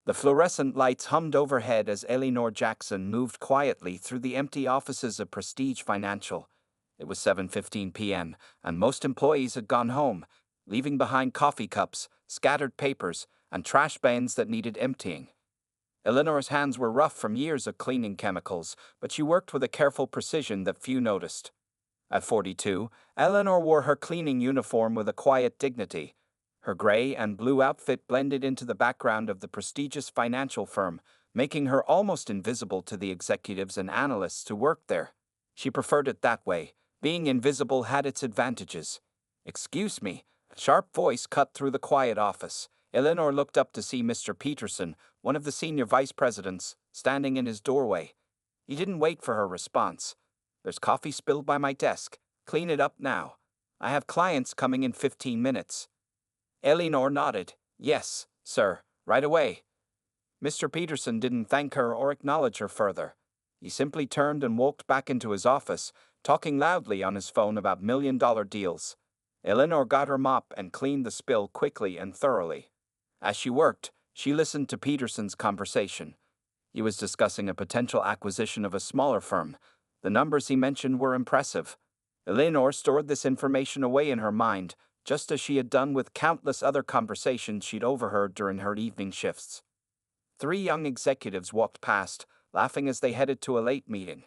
The fluorescent lights hummed overhead as Eleanor Jackson moved quietly through the empty offices of Prestige Financial. It was 7:15 p.m., and most employees had gone home, leaving behind coffee cups, scattered papers, and trash bins that needed emptying. Eleanor's hands were rough from years of cleaning chemicals, but she worked with a careful precision that few noticed. At 42, Eleanor wore her cleaning uniform with a quiet dignity. Her gray and blue outfit blended into the background of the prestigious financial firm, making her almost invisible to the executives and analysts who worked there. She preferred it that way. Being invisible had its advantages. "Excuse me," a sharp voice cut through the quiet office. Eleanor looked up to see Mr. Peterson, one of the senior vice presidents, standing in his doorway. He didn't wait for her response. "There's coffee spilled by my desk. Clean it up now. I have clients coming in 15 minutes. Eleanor nodded. "Yes, sir, right away." Mr. Peterson didn't thank her or acknowledge her further. He simply turned and walked back into his office, talking loudly on his phone about million-dollar deals. Eleanor got her mop and cleaned the spill quickly and thoroughly. As she worked, she listened to Peterson's conversation. He was discussing a potential acquisition of a smaller firm. The numbers he mentioned were impressive. Eleanor stored this information away in her mind, just as she had done with countless other conversations she'd overheard during her evening shifts. 3 young executives walked past, laughing as they headed to a late meeting.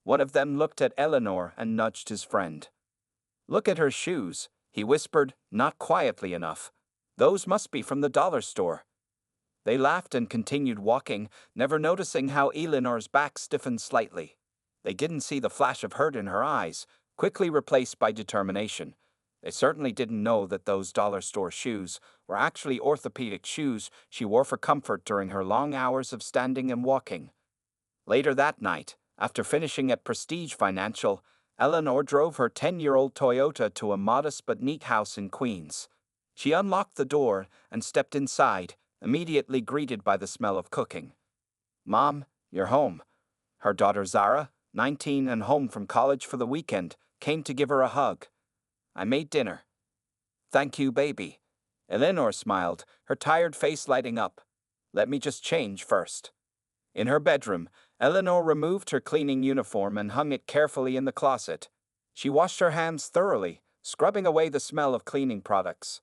One of them looked at Eleanor and nudged his friend. "Look at her shoes," he whispered, not quietly enough. "Those must be from the dollar store." They laughed and continued walking, never noticing how Eleanor's back stiffened slightly. They didn't see the flash of hurt in her eyes, quickly replaced by determination. They certainly didn't know that those dollar store shoes were actually orthopedic shoes she wore for comfort during her long hours of standing and walking. Later that night, after finishing at Prestige Financial, Eleanor drove her 10-year-old Toyota to a modest but neat house in Queens. She unlocked the door and stepped inside, immediately greeted by the smell of cooking. "Mom, you're home." Her daughter Zara, 19 and home from college for the weekend, came to give her a hug. "I made dinner." "Thank you, baby." Eleanor smiled, her tired face lighting up. "Let me just change first." In her bedroom, Eleanor removed her cleaning uniform and hung it carefully in the closet. She washed her hands thoroughly, scrubbing away the smell of cleaning products.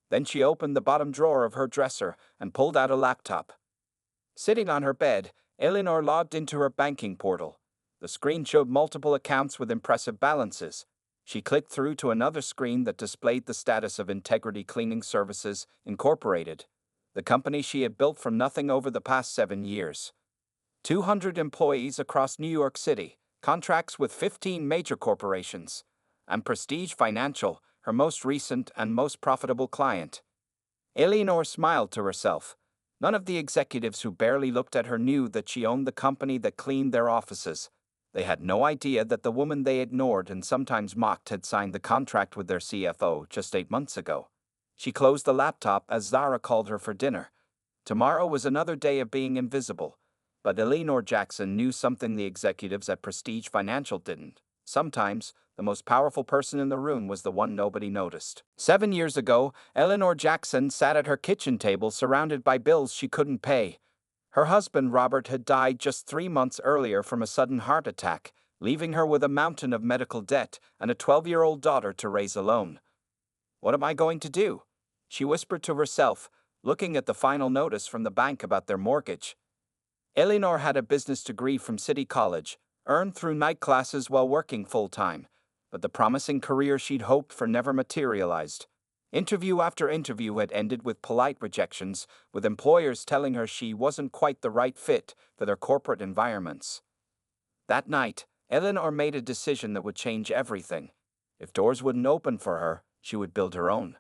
Then she opened the bottom drawer of her dresser and pulled out a laptop. Sitting on her bed, Eleanor logged into her banking portal. The screen showed multiple accounts with impressive balances. She clicked through to another screen that displayed the status of Integrity Cleaning Services, Incorporated, the company she had built from nothing over the past 7 years. 200 employees across New York City, contracts with 15 major corporations, and Prestige Financial, her most recent and most profitable client. Eleanor smiled to herself. None of the executives who barely looked at her knew that she owned the company that cleaned their offices. They had no idea that the woman they ignored and sometimes mocked had signed the contract with their CFO just 8 months ago. She closed the laptop as Zara called her for dinner. Tomorrow was another day of being invisible. But Eleanor Jackson knew something the executives at Prestige Financial didn't. Sometimes, the most powerful person in the room was the one nobody noticed. 7 years ago, Eleanor Jackson sat at her kitchen table surrounded by bills she couldn't pay. Her husband, Robert, had died just 3 months earlier from a sudden heart attack, leaving her with a mountain of medical debt and a 12-year-old daughter to raise alone. "What am I going to do?" she whispered to herself, looking at the final notice from the bank about their mortgage. Eleanor had a business degree from City College, earned through night classes while working full-time, but the promising career she'd hoped for never materialized. Interview after interview had ended with polite rejections, with employers telling her she wasn't quite the right fit for their corporate environments. That night, Eleanor made a decision that would change everything. If doors wouldn't open for her, she would build her own.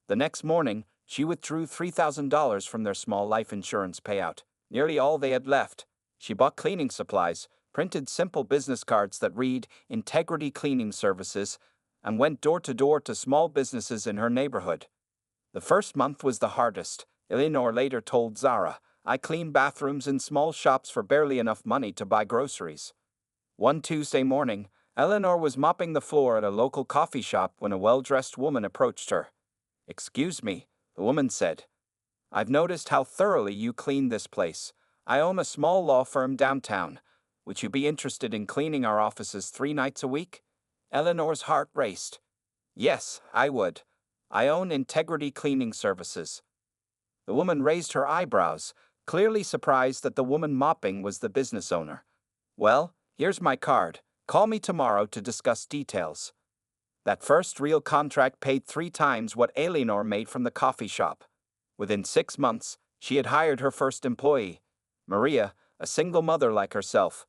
The next morning, she withdrew $3,000 from their small life insurance payout, nearly all they had left. She bought cleaning supplies, printed simple business cards that read Integrity Cleaning Services, and went door to door to small businesses in her neighborhood. The first month was the hardest. Eleanor later told Zara, "I cleaned bathrooms in small shops for barely enough money to buy groceries." One Tuesday morning, Eleanor was mopping the floor at a local coffee shop when a well-dressed woman approached her. "Excuse me," the woman said. I've noticed how thoroughly you clean this place. I own a small law firm downtown. Would you be interested in cleaning our offices 3 nights a week? Eleanor's heart raced. Yes, I would. I own Integrity Cleaning Services. The woman raised her eyebrows, clearly surprised that the woman mopping was the business owner. Well, here's my card. Call me tomorrow to discuss details. That first real contract paid 3 times what Eleanor made from the coffee shop. Within 6 months, she had hired her first employee, Maria, a single mother like herself.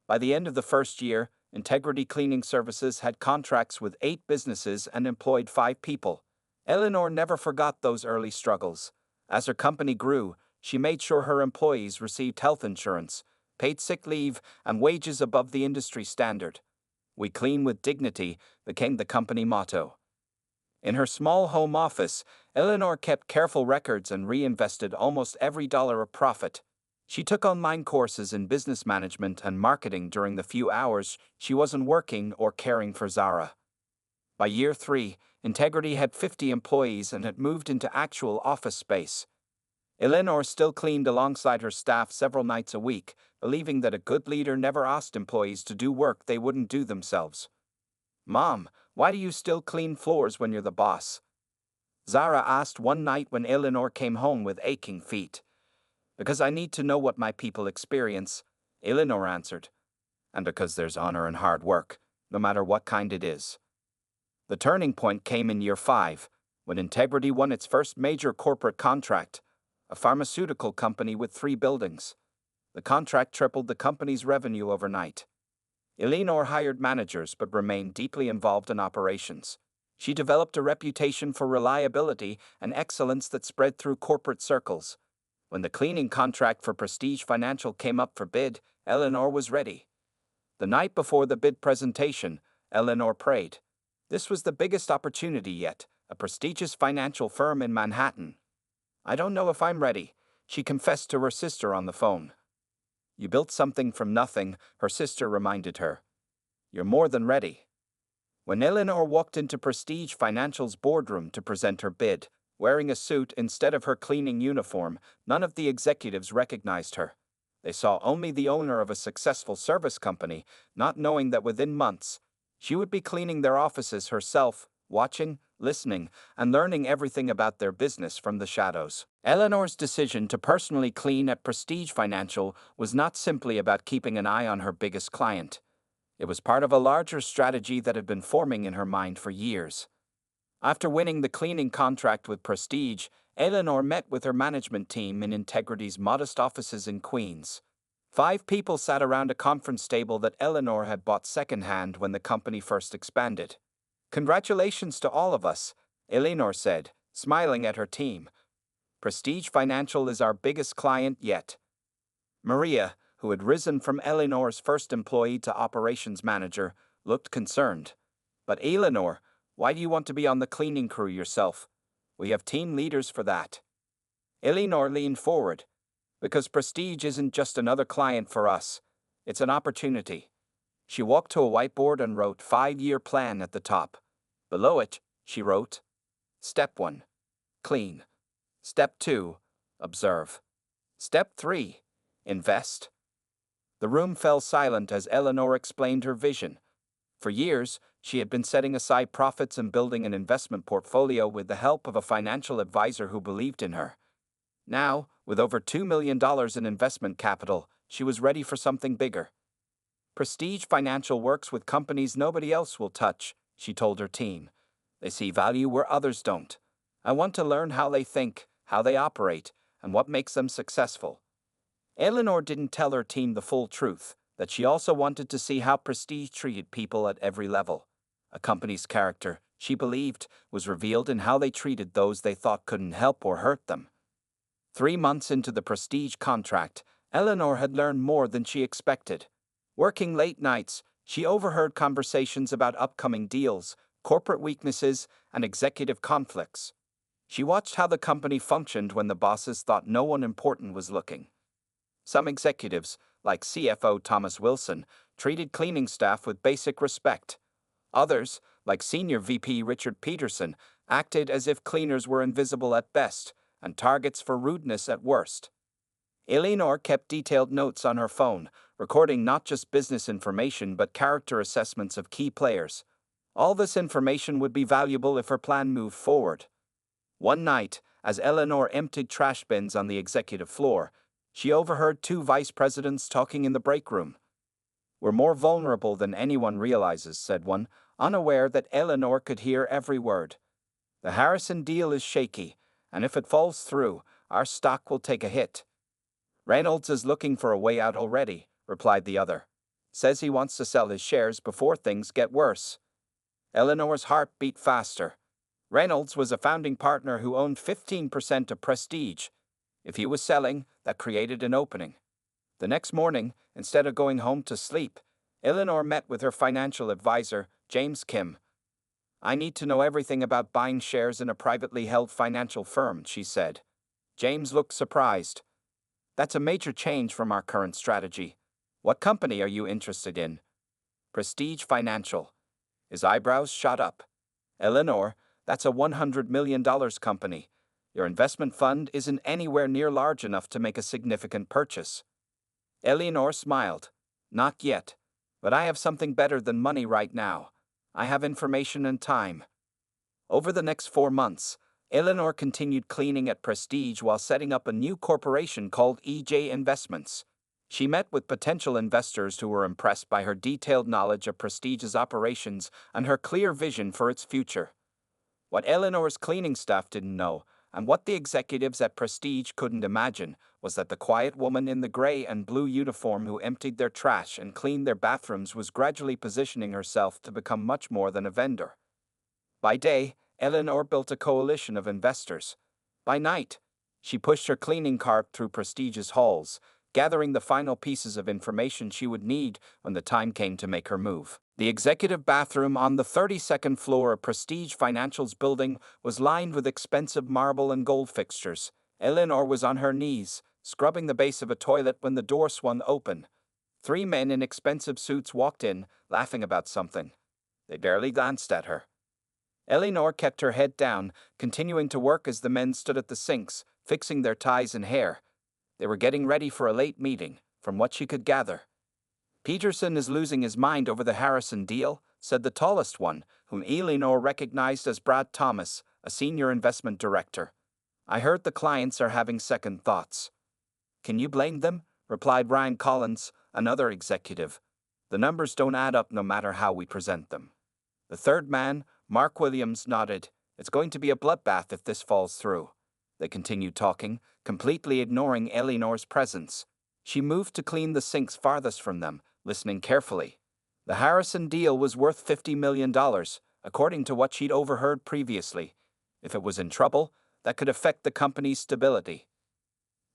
By the end of the first year, Integrity Cleaning Services had contracts with 8 businesses and employed 5 people. Eleanor never forgot those early struggles. As her company grew, she made sure her employees received health insurance, paid sick leave, and wages above the industry standard. "We clean with dignity" became the company motto. In her small home office, Eleanor kept careful records and reinvested almost every dollar of profit. She took online courses in business management and marketing during the few hours she wasn't working or caring for Zara. By year 3, Integrity had 50 employees and had moved into actual office space. Eleanor still cleaned alongside her staff several nights a week, believing that a good leader never asked employees to do work they wouldn't do themselves. "Mom, why do you still clean floors when you're the boss?" Zara asked one night when Eleanor came home with aching feet. "Because I need to know what my people experience," Eleanor answered. "And because there's honor in hard work, no matter what kind it is." The turning point came in year 5, when Integrity won its first major corporate contract, a pharmaceutical company with 3 buildings. The contract tripled the company's revenue overnight. Eleanor hired managers but remained deeply involved in operations. She developed a reputation for reliability and excellence that spread through corporate circles. When the cleaning contract for Prestige Financial came up for bid, Eleanor was ready. The night before the bid presentation, Eleanor prayed. This was the biggest opportunity yet, a prestigious financial firm in Manhattan. "I don't know if I'm ready," she confessed to her sister on the phone. "You built something from nothing," her sister reminded her. "You're more than ready." When Eleanor walked into Prestige Financial's boardroom to present her bid, wearing a suit instead of her cleaning uniform, none of the executives recognized her. They saw only the owner of a successful service company, not knowing that within months, she would be cleaning their offices herself, watching, listening, and learning everything about their business from the shadows. Eleanor's decision to personally clean at Prestige Financial was not simply about keeping an eye on her biggest client. It was part of a larger strategy that had been forming in her mind for years. After winning the cleaning contract with Prestige, Eleanor met with her management team in Integrity's modest offices in Queens. 5 people sat around a conference table that Eleanor had bought secondhand when the company first expanded. "Congratulations to all of us," Eleanor said, smiling at her team. "Prestige Financial is our biggest client yet." Maria, who had risen from Eleanor's first employee to operations manager, looked concerned. "But Eleanor, why do you want to be on the cleaning crew yourself? We have team leaders for that." Eleanor leaned forward. "Because Prestige isn't just another client for us. It's an opportunity." She walked to a whiteboard and wrote 5-year plan at the top. Below it, she wrote, "Step 1. Clean. Step 2. Observe. Step 3. Invest." The room fell silent as Eleanor explained her vision. For years, she had been setting aside profits and building an investment portfolio with the help of a financial advisor who believed in her. Now, with over $2 million in investment capital, she was ready for something bigger. "Prestige Financial works with companies nobody else will touch," she told her team. "They see value where others don't. I want to learn how they think, how they operate, and what makes them successful." Eleanor didn't tell her team the full truth, that she also wanted to see how Prestige treated people at every level. A company's character, she believed, was revealed in how they treated those they thought couldn't help or hurt them. 3 months into the Prestige contract, Eleanor had learned more than she expected. Working late nights, she overheard conversations about upcoming deals, corporate weaknesses, and executive conflicts. She watched how the company functioned when the bosses thought no one important was looking. Some executives, like CFO Thomas Wilson, treated cleaning staff with basic respect. Others, like Senior VP Richard Peterson, acted as if cleaners were invisible at best, and targets for rudeness at worst. Eleanor kept detailed notes on her phone, recording not just business information but character assessments of key players. All this information would be valuable if her plan moved forward. One night, as Eleanor emptied trash bins on the executive floor, she overheard two vice presidents talking in the break room. "We're more vulnerable than anyone realizes," said one, unaware that Eleanor could hear every word. "The Harrison deal is shaky, and if it falls through, our stock will take a hit." "Reynolds is looking for a way out already," replied the other. "Says he wants to sell his shares before things get worse." Eleanor's heart beat faster. Reynolds was a founding partner who owned 15% of Prestige. If he was selling, that created an opening. The next morning, instead of going home to sleep, Eleanor met with her financial advisor, James Kim. "I need to know everything about buying shares in a privately held financial firm," she said. James looked surprised. "That's a major change from our current strategy. What company are you interested in?" "Prestige Financial." His eyebrows shot up. "Eleanor, that's a $100 million company. Your investment fund isn't anywhere near large enough to make a significant purchase." Eleanor smiled. "Not yet. But I have something better than money right now. I have information and time." Over the next 4 months, Eleanor continued cleaning at Prestige while setting up a new corporation called EJ Investments. She met with potential investors who were impressed by her detailed knowledge of Prestige's operations and her clear vision for its future. What Eleanor's cleaning staff didn't know, and what the executives at Prestige couldn't imagine, was that the quiet woman in the gray and blue uniform who emptied their trash and cleaned their bathrooms was gradually positioning herself to become much more than a vendor. By day, Eleanor built a coalition of investors. By night, she pushed her cleaning cart through Prestige's halls, gathering the final pieces of information she would need when the time came to make her move. The executive bathroom on the 32nd floor of Prestige Financial's building was lined with expensive marble and gold fixtures. Eleanor was on her knees, scrubbing the base of a toilet when the door swung open. 3 men in expensive suits walked in, laughing about something. They barely glanced at her. Eleanor kept her head down, continuing to work as the men stood at the sinks, fixing their ties and hair. They were getting ready for a late meeting, from what she could gather. "Peterson is losing his mind over the Harrison deal," said the tallest one, whom Eleanor recognized as Brad Thomas, a senior investment director. "I heard the clients are having second thoughts." "Can you blame them?" replied Ryan Collins, another executive. "The numbers don't add up no matter how we present them." The third man, Mark Williams, nodded. "It's going to be a bloodbath if this falls through." They continued talking, completely ignoring Eleanor's presence. She moved to clean the sinks farthest from them, listening carefully. The Harrison deal was worth $50 million, according to what she'd overheard previously. If it was in trouble, that could affect the company's stability.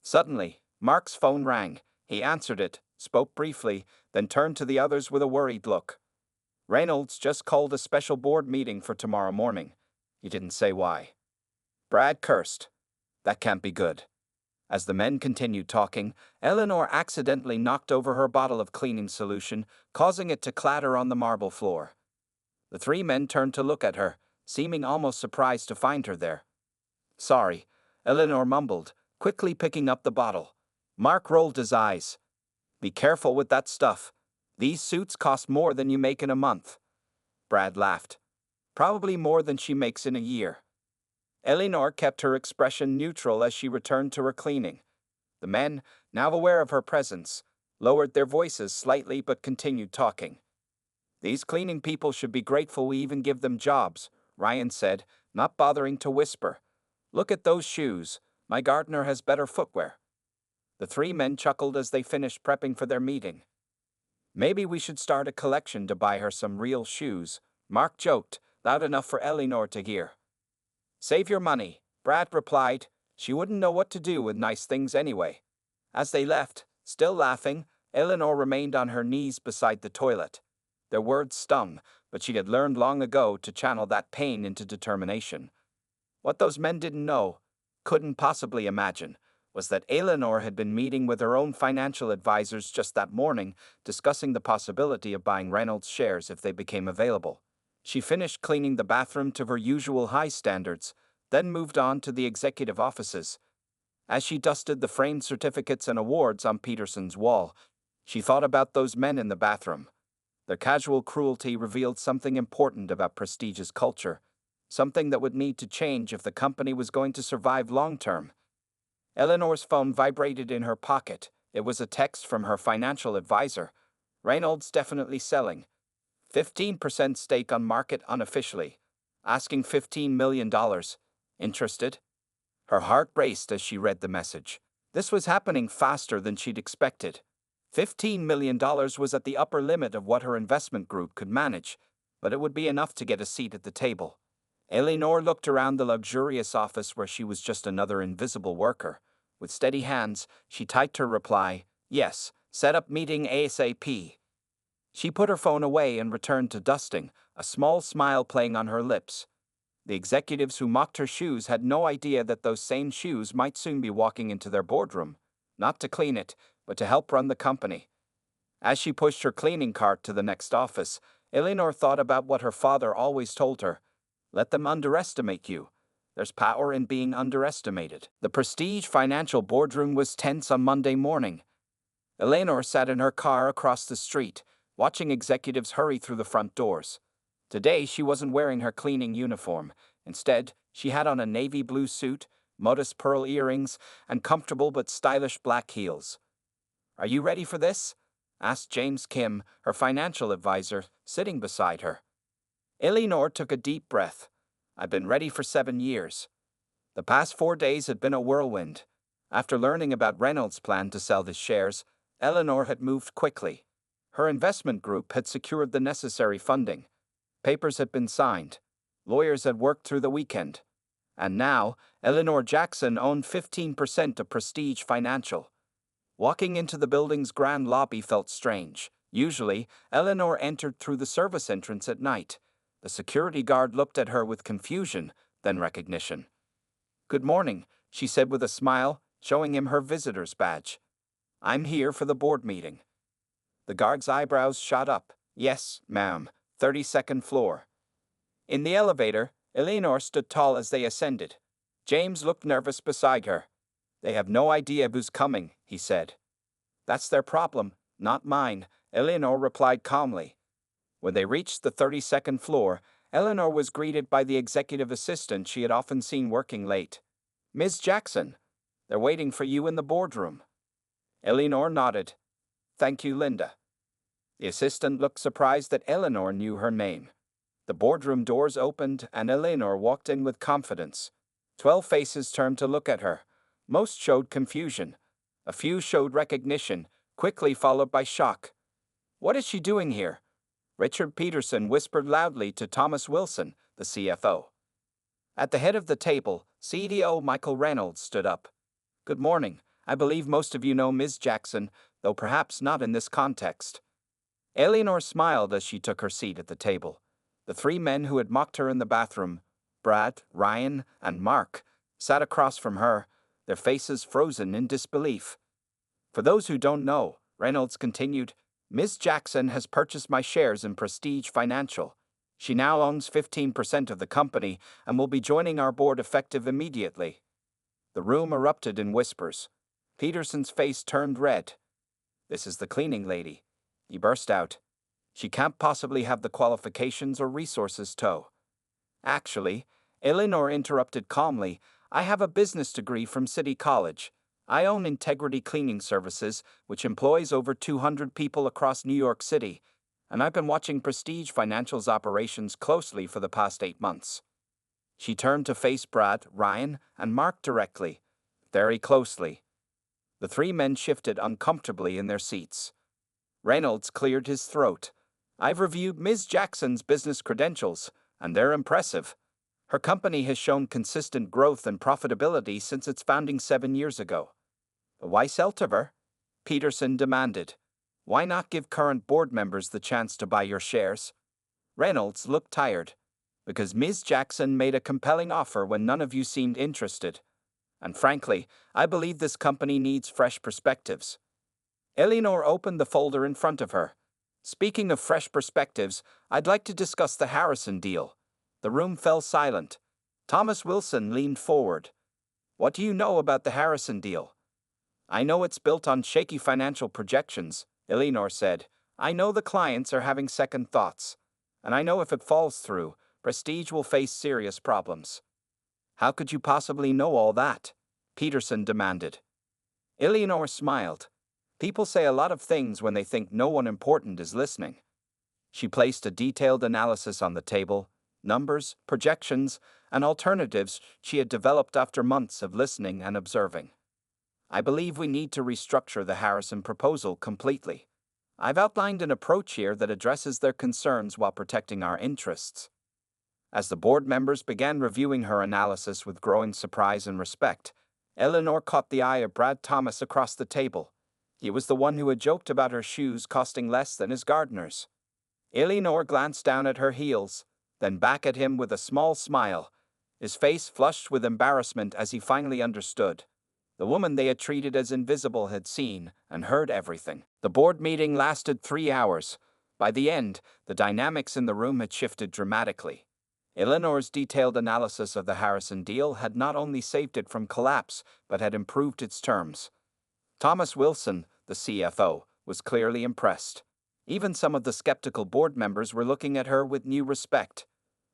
Suddenly, Mark's phone rang. He answered it, spoke briefly, then turned to the others with a worried look. "Reynolds just called a special board meeting for tomorrow morning." He didn't say why. Brad cursed. "That can't be good." As the men continued talking, Eleanor accidentally knocked over her bottle of cleaning solution, causing it to clatter on the marble floor. The 3 men turned to look at her, seeming almost surprised to find her there. "Sorry," Eleanor mumbled, quickly picking up the bottle. Mark rolled his eyes. "Be careful with that stuff. These suits cost more than you make in a month." Brad laughed. "Probably more than she makes in a year." Eleanor kept her expression neutral as she returned to her cleaning. The men, now aware of her presence, lowered their voices slightly but continued talking. "These cleaning people should be grateful we even give them jobs," Ryan said, not bothering to whisper. "Look at those shoes. My gardener has better footwear." The 3 men chuckled as they finished prepping for their meeting. "Maybe we should start a collection to buy her some real shoes," Mark joked, loud enough for Eleanor to hear. "Save your money," Brad replied. "She wouldn't know what to do with nice things anyway." As they left, still laughing, Eleanor remained on her knees beside the toilet. Their words stung, but she had learned long ago to channel that pain into determination. What those men didn't know, couldn't possibly imagine, was that Eleanor had been meeting with her own financial advisors just that morning, discussing the possibility of buying Reynolds shares if they became available. She finished cleaning the bathroom to her usual high standards, then moved on to the executive offices. As she dusted the framed certificates and awards on Peterson's wall, she thought about those men in the bathroom. Their casual cruelty revealed something important about Prestige's culture, something that would need to change if the company was going to survive long-term. Eleanor's phone vibrated in her pocket. It was a text from her financial advisor. Reynolds definitely selling. 15% stake on market unofficially. Asking $15 million. Interested? Her heart raced as she read the message. This was happening faster than she'd expected. $15 million was at the upper limit of what her investment group could manage, but it would be enough to get a seat at the table. Eleanor looked around the luxurious office where she was just another invisible worker. With steady hands, she typed her reply, "Yes, set up meeting ASAP." She put her phone away and returned to dusting, a small smile playing on her lips. The executives who mocked her shoes had no idea that those same shoes might soon be walking into their boardroom, not to clean it, but to help run the company. As she pushed her cleaning cart to the next office, Eleanor thought about what her father always told her. Let them underestimate you. There's power in being underestimated. The Prestige Financial boardroom was tense on Monday morning. Eleanor sat in her car across the street, watching executives hurry through the front doors. Today, she wasn't wearing her cleaning uniform. Instead, she had on a navy blue suit, modest pearl earrings, and comfortable but stylish black heels. "Are you ready for this?" asked James Kim, her financial advisor, sitting beside her. Eleanor took a deep breath. "I've been ready for 7 years." The past 4 days had been a whirlwind. After learning about Reynolds' plan to sell his shares, Eleanor had moved quickly. Her investment group had secured the necessary funding. Papers had been signed. Lawyers had worked through the weekend. And now, Eleanor Jackson owned 15% of Prestige Financial. Walking into the building's grand lobby felt strange. Usually, Eleanor entered through the service entrance at night. The security guard looked at her with confusion, then recognition. "Good morning," she said with a smile, showing him her visitor's badge. "I'm here for the board meeting." The guard's eyebrows shot up. "Yes, ma'am, 32nd floor." In the elevator, Eleanor stood tall as they ascended. James looked nervous beside her. "They have no idea who's coming," he said. "That's their problem, not mine," Eleanor replied calmly. When they reached the 32nd floor, Eleanor was greeted by the executive assistant she had often seen working late. "Ms. Jackson, they're waiting for you in the boardroom." Eleanor nodded. "Thank you, Linda." The assistant looked surprised that Eleanor knew her name. The boardroom doors opened and Eleanor walked in with confidence. 12 faces turned to look at her. Most showed confusion. A few showed recognition, quickly followed by shock. "What is she doing here?" Richard Peterson whispered loudly to Thomas Wilson, the CFO. At the head of the table, CEO Michael Reynolds stood up. "Good morning. I believe most of you know Ms. Jackson, though perhaps not in this context." Eleanor smiled as she took her seat at the table. The 3 men who had mocked her in the bathroom, Brad, Ryan, and Mark, sat across from her, their faces frozen in disbelief. "For those who don't know," Reynolds continued, "Ms. Jackson has purchased my shares in Prestige Financial. She now owns 15% of the company and will be joining our board effective immediately." The room erupted in whispers. Peterson's face turned red. "This is the cleaning lady," he burst out. "She can't possibly have the qualifications or resources to." "Actually," Eleanor interrupted calmly, "I have a business degree from City College. I own Integrity Cleaning Services, which employs over 200 people across New York City, and I've been watching Prestige Financial's operations closely for the past 8 months." She turned to face Brad, Ryan, and Mark directly, very closely. The 3 men shifted uncomfortably in their seats. Reynolds cleared his throat. "I've reviewed Ms. Jackson's business credentials, and they're impressive. Her company has shown consistent growth and profitability since its founding 7 years ago." "But why sell to her?" Peterson demanded. "Why not give current board members the chance to buy your shares?" Reynolds looked tired. "Because Ms. Jackson made a compelling offer when none of you seemed interested. And frankly, I believe this company needs fresh perspectives." Eleanor opened the folder in front of her. "Speaking of fresh perspectives, I'd like to discuss the Harrison deal." The room fell silent. Thomas Wilson leaned forward. What do you know about the Harrison deal? I know it's built on shaky financial projections, Eleanor said. I know the clients are having second thoughts. And I know if it falls through, Prestige will face serious problems. How could you possibly know all that? Peterson demanded. Eleanor smiled. People say a lot of things when they think no one important is listening. She placed a detailed analysis on the table, numbers, projections, and alternatives she had developed after months of listening and observing. I believe we need to restructure the Harrison proposal completely. I've outlined an approach here that addresses their concerns while protecting our interests. As the board members began reviewing her analysis with growing surprise and respect, Eleanor caught the eye of Brad Thomas across the table. He was the one who had joked about her shoes costing less than his gardener's. Eleanor glanced down at her heels, then back at him with a small smile, his face flushed with embarrassment as he finally understood. The woman they had treated as invisible had seen and heard everything. The board meeting lasted 3 hours. By the end, the dynamics in the room had shifted dramatically. Eleanor's detailed analysis of the Harrison deal had not only saved it from collapse, but had improved its terms. Thomas Wilson, the CFO, was clearly impressed. Even some of the skeptical board members were looking at her with new respect.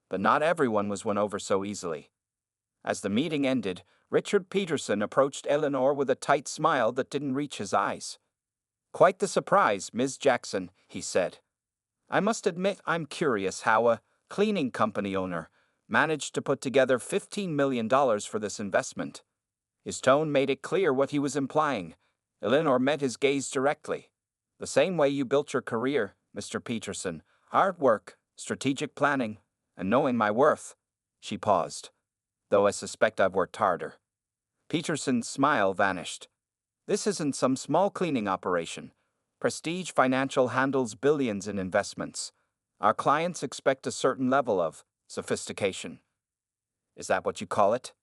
But not everyone was won over so easily. As the meeting ended, Richard Peterson approached Eleanor with a tight smile that didn't reach his eyes. "Quite the surprise, Ms. Jackson," he said. "I must admit I'm curious how a cleaning company owner managed to put together $15 million for this investment." His tone made it clear what he was implying. Eleanor met his gaze directly. "The same way you built your career, Mr. Peterson. Hard work, strategic planning, and knowing my worth." She paused. "Though I suspect I've worked harder." Peterson's smile vanished. "This isn't some small cleaning operation. Prestige Financial handles billions in investments. Our clients expect a certain level of sophistication." "Is that what you call it?"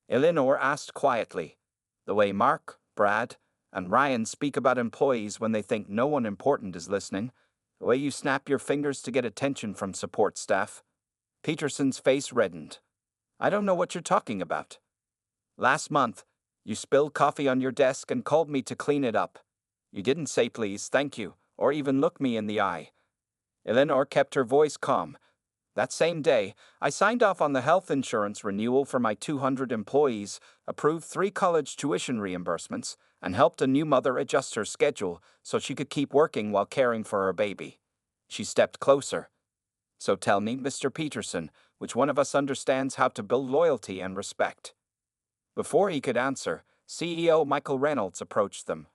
Eleanor asked quietly. "The way Mark, Brad, and Ryan speak about employees when they think no one important is listening. The way you snap your fingers to get attention from support staff." Peterson's face reddened. "I don't know what you're talking about. Last month, you spilled coffee on your desk and called me to clean it up. You didn't say please, thank you, or even look me in the eye." Eleanor kept her voice calm. "That same day, I signed off on the health insurance renewal for my 200 employees, approved 3 college tuition reimbursements, and helped a new mother adjust her schedule so she could keep working while caring for her baby." She stepped closer. "So tell me, Mr. Peterson, which one of us understands how to build loyalty and respect?" Before he could answer, CEO Michael Reynolds approached them.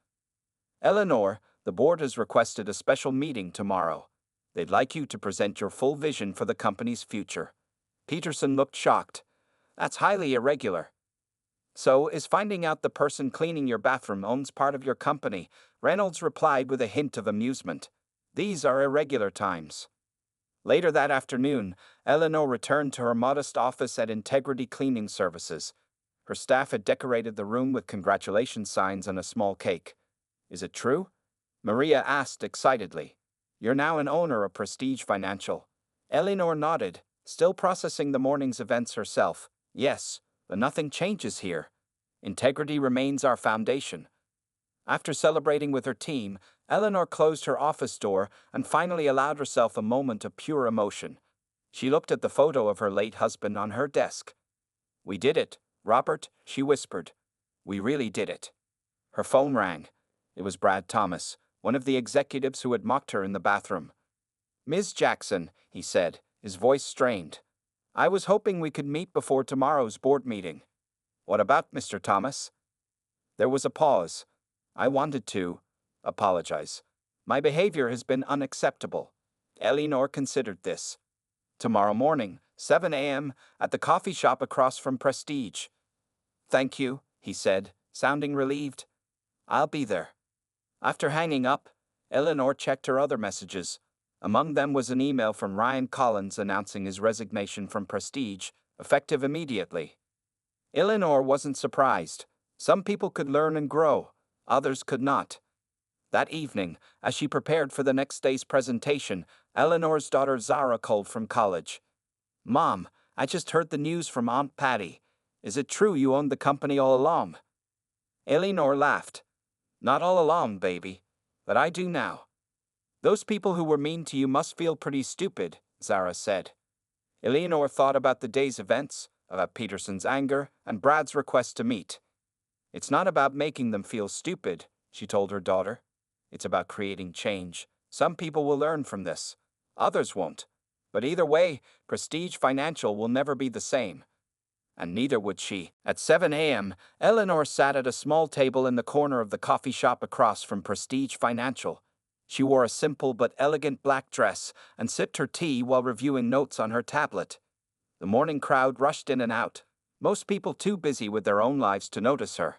"Eleanor, the board has requested a special meeting tomorrow. They'd like you to present your full vision for the company's future." Peterson looked shocked. "That's highly irregular." "So is finding out the person cleaning your bathroom owns part of your company," Reynolds replied with a hint of amusement. "These are irregular times." Later that afternoon, Eleanor returned to her modest office at Integrity Cleaning Services. Her staff had decorated the room with congratulation signs and a small cake. "Is it true?" Maria asked excitedly. "You're now an owner of Prestige Financial." Eleanor nodded, still processing the morning's events herself. "Yes, but nothing changes here. Integrity remains our foundation." After celebrating with her team, Eleanor closed her office door and finally allowed herself a moment of pure emotion. She looked at the photo of her late husband on her desk. "We did it, Robert," she whispered. "We really did it." Her phone rang. It was Brad Thomas, one of the executives who had mocked her in the bathroom. "Ms. Jackson," he said, his voice strained. "I was hoping we could meet before tomorrow's board meeting." "What about Mr. Thomas?" There was a pause. "I wanted to apologize. My behavior has been unacceptable." Eleanor considered this. "Tomorrow morning, 7 a.m., at the coffee shop across from Prestige." "Thank you," he said, sounding relieved. "I'll be there." After hanging up, Eleanor checked her other messages. Among them was an email from Ryan Collins announcing his resignation from Prestige, effective immediately. Eleanor wasn't surprised. Some people could learn and grow, others could not. That evening, as she prepared for the next day's presentation, Eleanor's daughter Zara called from college. "Mom, I just heard the news from Aunt Patty. Is it true you owned the company all along? Eleanor laughed. Not all along, baby. But I do now. Those people who were mean to you must feel pretty stupid, Zara said. Eleanor thought about the day's events, about Peterson's anger, and Brad's request to meet. It's not about making them feel stupid, she told her daughter. It's about creating change. Some people will learn from this. Others won't. But either way, Prestige Financial will never be the same. And neither would she. At 7 a.m., Eleanor sat at a small table in the corner of the coffee shop across from Prestige Financial. She wore a simple but elegant black dress and sipped her tea while reviewing notes on her tablet. The morning crowd rushed in and out, most people too busy with their own lives to notice her.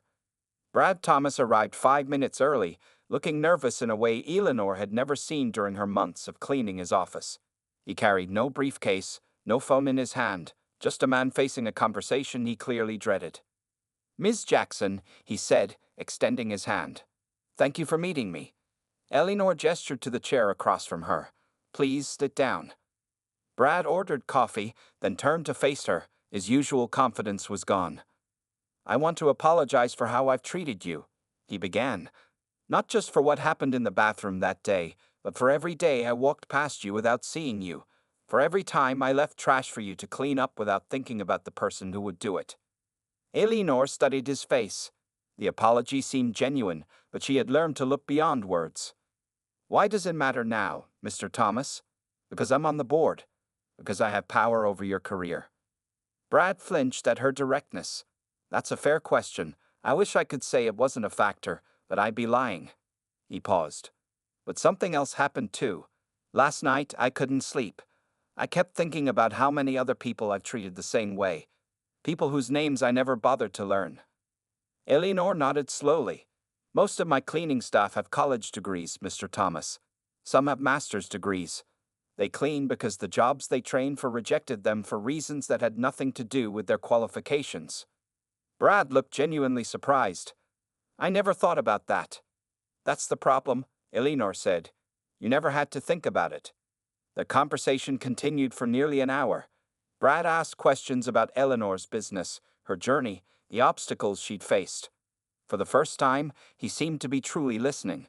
Brad Thomas arrived 5 minutes early, looking nervous in a way Eleanor had never seen during her months of cleaning his office. He carried no briefcase, no phone in his hand, just a man facing a conversation he clearly dreaded. "Ms. Jackson," he said, extending his hand. "Thank you for meeting me." Eleanor gestured to the chair across from her. "Please sit down." Brad ordered coffee, then turned to face her. His usual confidence was gone. "I want to apologize for how I've treated you," he began. "Not just for what happened in the bathroom that day, but for every day I walked past you without seeing you. For every time I left trash for you to clean up without thinking about the person who would do it." Eleanor studied his face. The apology seemed genuine, but she had learned to look beyond words. "Why does it matter now, Mr. Thomas?" "Because I'm on the board. Because I have power over your career." Brad flinched at her directness. "That's a fair question. I wish I could say it wasn't a factor, but I'd be lying." He paused. "But something else happened too. Last night I couldn't sleep. I kept thinking about how many other people I've treated the same way. People whose names I never bothered to learn." Eleanor nodded slowly. "Most of my cleaning staff have college degrees, Mr. Thomas. Some have master's degrees. They clean because the jobs they trained for rejected them for reasons that had nothing to do with their qualifications." Brad looked genuinely surprised. "I never thought about that." "That's the problem," Eleanor said. "You never had to think about it." The conversation continued for nearly an hour. Brad asked questions about Eleanor's business, her journey, the obstacles she'd faced. For the first time, he seemed to be truly listening.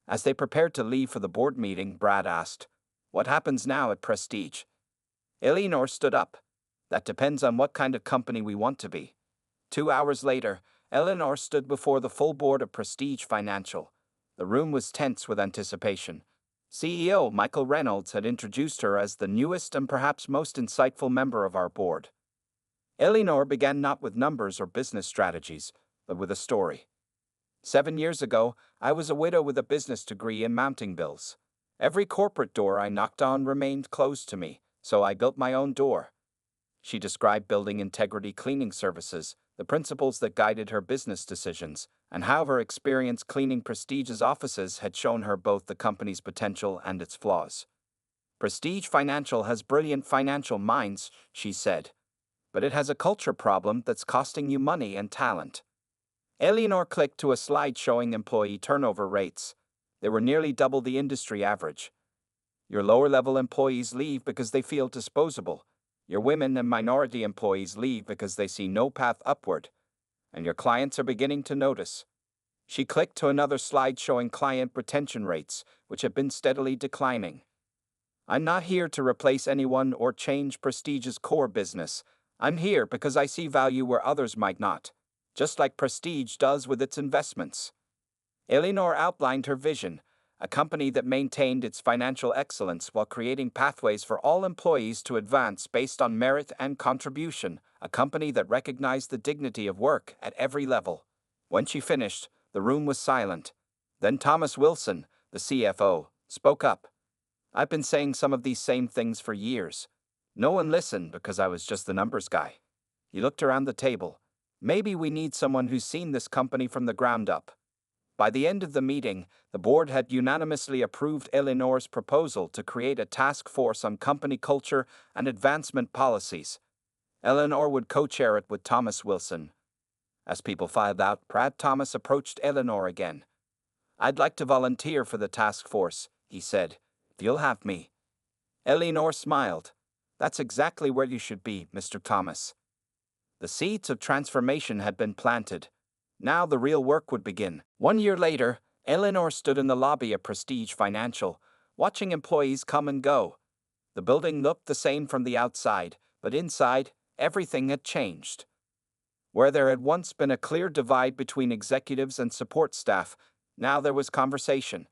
As they prepared to leave for the board meeting, Brad asked, "What happens now at Prestige?" Eleanor stood up. "That depends on what kind of company we want to be." 2 hours later, Eleanor stood before the full board of Prestige Financial. The room was tense with anticipation. CEO Michael Reynolds had introduced her as the newest and perhaps most insightful member of our board. Eleanor began not with numbers or business strategies, but with a story. 7 years ago, I was a widow with a business degree in mounting bills. Every corporate door I knocked on remained closed to me, so I built my own door. She described building integrity cleaning services, the principles that guided her business decisions, and how her experience cleaning Prestige's offices had shown her both the company's potential and its flaws. "Prestige Financial has brilliant financial minds," she said, "but it has a culture problem that's costing you money and talent." Eleanor clicked to a slide showing employee turnover rates. They were nearly double the industry average. "Your lower-level employees leave because they feel disposable. Your women and minority employees leave because they see no path upward. And your clients are beginning to notice." She clicked to another slide showing client retention rates, which have been steadily declining. "I'm not here to replace anyone or change Prestige's core business. I'm here because I see value where others might not, just like Prestige does with its investments." Eleanor outlined her vision, a company that maintained its financial excellence while creating pathways for all employees to advance based on merit and contribution, a company that recognized the dignity of work at every level. When she finished, the room was silent. Then Thomas Wilson, the CFO, spoke up. "I've been saying some of these same things for years. No one listened because I was just the numbers guy." He looked around the table. "Maybe we need someone who's seen this company from the ground up." By the end of the meeting, the board had unanimously approved Eleanor's proposal to create a task force on company culture and advancement policies. Eleanor would co-chair it with Thomas Wilson. As people filed out, Brad Thomas approached Eleanor again. "I'd like to volunteer for the task force," he said. "If you'll have me." Eleanor smiled. That's exactly where you should be, Mr. Thomas. The seeds of transformation had been planted. Now the real work would begin. 1 year later, Eleanor stood in the lobby of Prestige Financial, watching employees come and go. The building looked the same from the outside, but inside, everything had changed. Where there had once been a clear divide between executives and support staff, now there was conversation.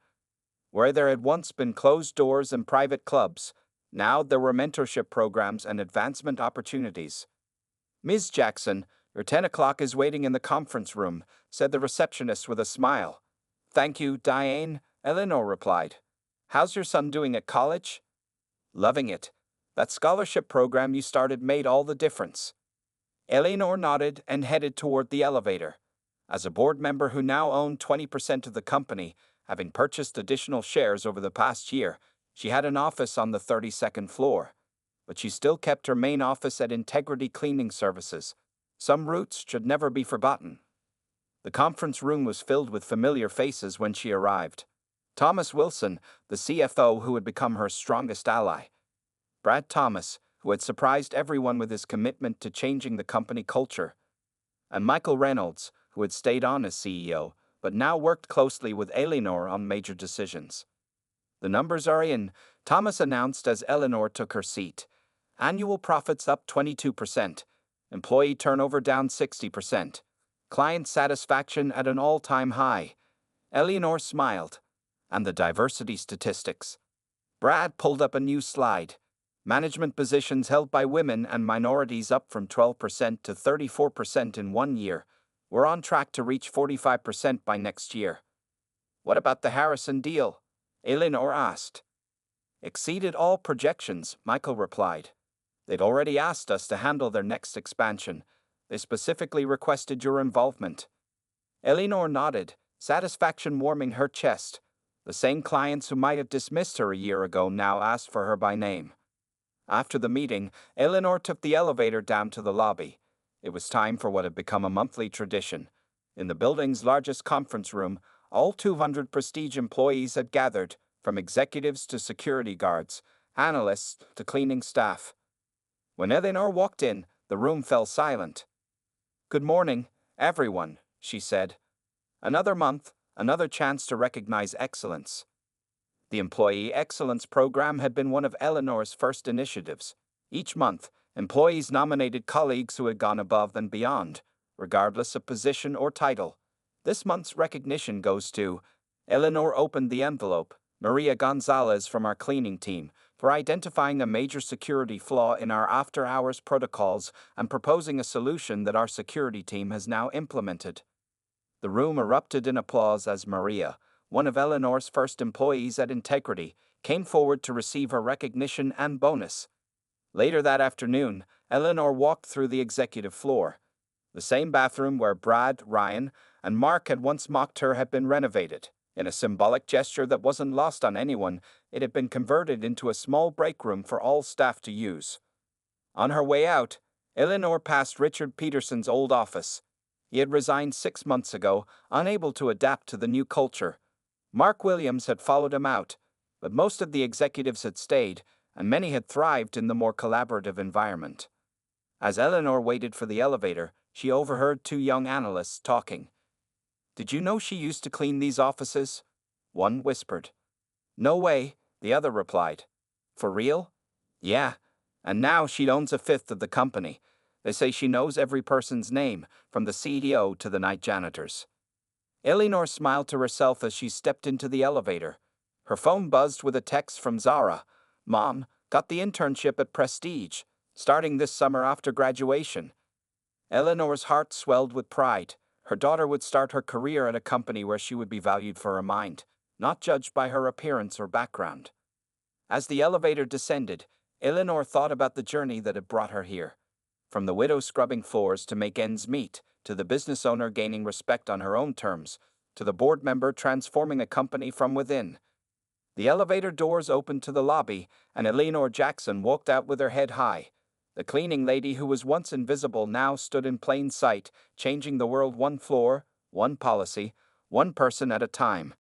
Where there had once been closed doors and private clubs, now there were mentorship programs and advancement opportunities. Ms. Jackson, your 10 o'clock is waiting in the conference room, said the receptionist with a smile. Thank you, Diane, Eleanor replied. How's your son doing at college? Loving it. That scholarship program you started made all the difference. Eleanor nodded and headed toward the elevator. As a board member who now owned 20% of the company, having purchased additional shares over the past year, she had an office on the 32nd floor. But she still kept her main office at Integrity Cleaning Services. Some roots should never be forgotten. The conference room was filled with familiar faces when she arrived. Thomas Wilson, the CFO who had become her strongest ally. Brad Thomas, who had surprised everyone with his commitment to changing the company culture. And Michael Reynolds, who had stayed on as CEO, but now worked closely with Eleanor on major decisions. The numbers are in, Thomas announced as Eleanor took her seat. Annual profits up 22%, employee turnover down 60%, client satisfaction at an all-time high. Eleanor smiled. And the diversity statistics. Brad pulled up a new slide. Management positions held by women and minorities up from 12% to 34% in 1 year. We're on track to reach 45% by next year. What about the Harrison deal? Eleanor asked. Exceeded all projections, Michael replied. They'd already asked us to handle their next expansion. They specifically requested your involvement. Eleanor nodded, satisfaction warming her chest. The same clients who might have dismissed her a year ago now asked for her by name. After the meeting, Eleanor took the elevator down to the lobby. It was time for what had become a monthly tradition. In the building's largest conference room, all 200 Prestige employees had gathered, from executives to security guards, analysts to cleaning staff. When Eleanor walked in, the room fell silent. Good morning, everyone, she said. Another month, another chance to recognize excellence. The Employee Excellence Program had been one of Eleanor's first initiatives. Each month, employees nominated colleagues who had gone above and beyond, regardless of position or title. This month's recognition goes to Eleanor opened the envelope, Maria Gonzalez from our cleaning team, for identifying a major security flaw in our after-hours protocols and proposing a solution that our security team has now implemented. The room erupted in applause as Maria, one of Eleanor's first employees at Integrity, came forward to receive her recognition and bonus. Later that afternoon, Eleanor walked through the executive floor. The same bathroom where Brad, Ryan, and Mark had once mocked her had been renovated. In a symbolic gesture that wasn't lost on anyone, it had been converted into a small break room for all staff to use. On her way out, Eleanor passed Richard Peterson's old office. He had resigned 6 months ago, unable to adapt to the new culture. Mark Williams had followed him out, but most of the executives had stayed, and many had thrived in the more collaborative environment. As Eleanor waited for the elevator, she overheard 2 young analysts talking. Did you know she used to clean these offices? One whispered. No way, the other replied. For real? Yeah, and now she owns a fifth of the company. They say she knows every person's name, from the CEO to the night janitors. Eleanor smiled to herself as she stepped into the elevator. Her phone buzzed with a text from Zara. Mom, got the internship at Prestige, starting this summer after graduation. Eleanor's heart swelled with pride. Her daughter would start her career at a company where she would be valued for her mind, not judged by her appearance or background. As the elevator descended, Eleanor thought about the journey that had brought her here. From the widow scrubbing floors to make ends meet, to the business owner gaining respect on her own terms, to the board member transforming a company from within. The elevator doors opened to the lobby, and Eleanor Jackson walked out with her head high. The cleaning lady who was once invisible now stood in plain sight, changing the world one floor, one policy, one person at a time.